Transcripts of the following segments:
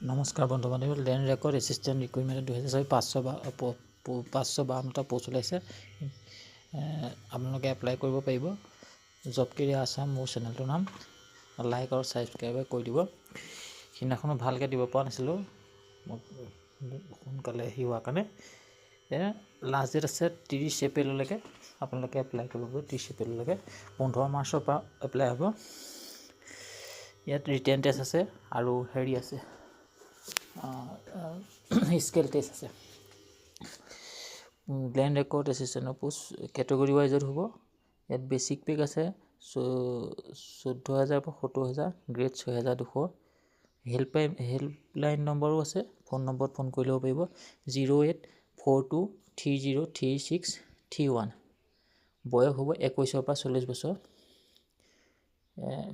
নমস্কাৰ বন্ধু বান্ধৱ লেণ্ড ৰেকৰ্ড এছিষ্টেণ্ট ৰিক্ৰুইটমেণ্ট 552টা পোষ্ট ওলাইছে আপোনালোকে এপ্লাই কৰিব পাৰিব জব কেৰিয়াৰ আছাম মোৰ চেনেলটোৰ নাম লাইক আৰু ছাবস্ক্ৰাইব কৰি দিব সিদিনাখনো ভালকৈ দিব পৰা নাছিলোঁ সোনকালে আহি হোৱাৰ কাৰণে লাষ্ট ডেট আছে 30 এপ্ৰিললৈকে আপোনালোকে এপ্লাই কৰিব 30 এপ্ৰিললৈকে 15 মাৰ্চৰ পৰা এপ্লাই হ'ব ইয়াত ৰিটেন টেষ্ট আছে আৰু হেৰি আছে স্কেল টেষ্ট আছে লেণ্ড ৰেকৰ্ড এছিষ্টেণ্টৰ পোষ্ট কেটেগৰী ৱাইজত হ'ব ইয়াত বেচিক পেক আছে 14,000 পৰা 70,000 গ্ৰেড 6,200 হেল্পলাইন নম্বৰো আছে ফোন নম্বৰত ফোন কৰি ল'ব পাৰিব 0842303631 বয়স হ'ব 21 পৰা 40 বছৰ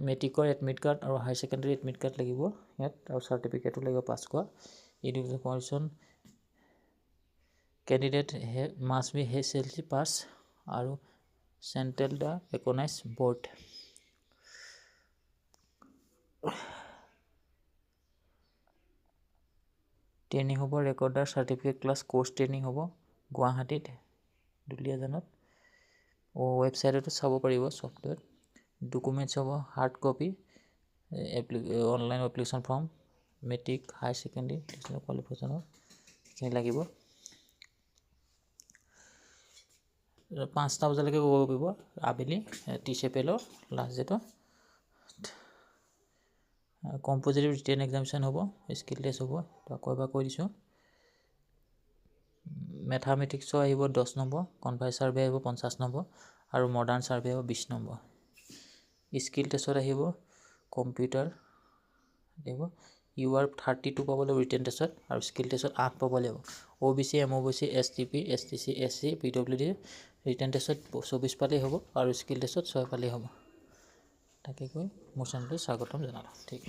মেট্ৰিকৰ এডমিট কাৰ্ড আৰু হায়াৰ ছেকেণ্ডেৰী এডমিট কাৰ্ড লাগিব ইয়াত আৰু চাৰ্টিফিকেটো লাগিব পাছ কৰা education qualification candidate must be HSLC pass আৰু central the recognize board training হ'ব recorder certificate class course training হ'ব গুৱাহাটীত দুলীয়াজানত ৱেবছাইটতো চাব পাৰিব ছফ্টৱেৰ ডকুমেণ্টছ হ'ব hard copy online application form matric higher secondary কোৱালিফিকেশ্যনৰ সেইখিনি লাগিব 5টা বজালৈকে কৰিব পাৰিব আবেলি 30 এপ্ৰিলৰ লাষ্ট ডেটত কম্পজিটিভ ৰিটেন এক্সামিনেশ্যন হ'ব স্কিল টেষ্ট হ'ব আকৌ এবাৰ কৈ দিছোঁ মেথামেটিক্সৰ আহিব 10 নম্বৰ কনভাৰ্চ ছাৰ্ভে আহিব 50 নম্বৰ আৰু মডাৰ্ণ ছাৰ্ভে আহিব 20 নম্বৰ স্কিল টেষ্টত আহিব কম্পিউটাৰ আহিব UR 32 পাব লাগিব ৰিটেন টেষ্টত আৰু স্কিল টেষ্টত 8 পাব লাগিব OBC MOBC STP STC SC PWD written টেষ্টত 24 পালেই হ'ব আৰু স্কিল টেষ্টত 6 পালেই হ'ব তাকে কৈ মোৰ চেনেলটো স্বাগতম জনালোঁ ঠিক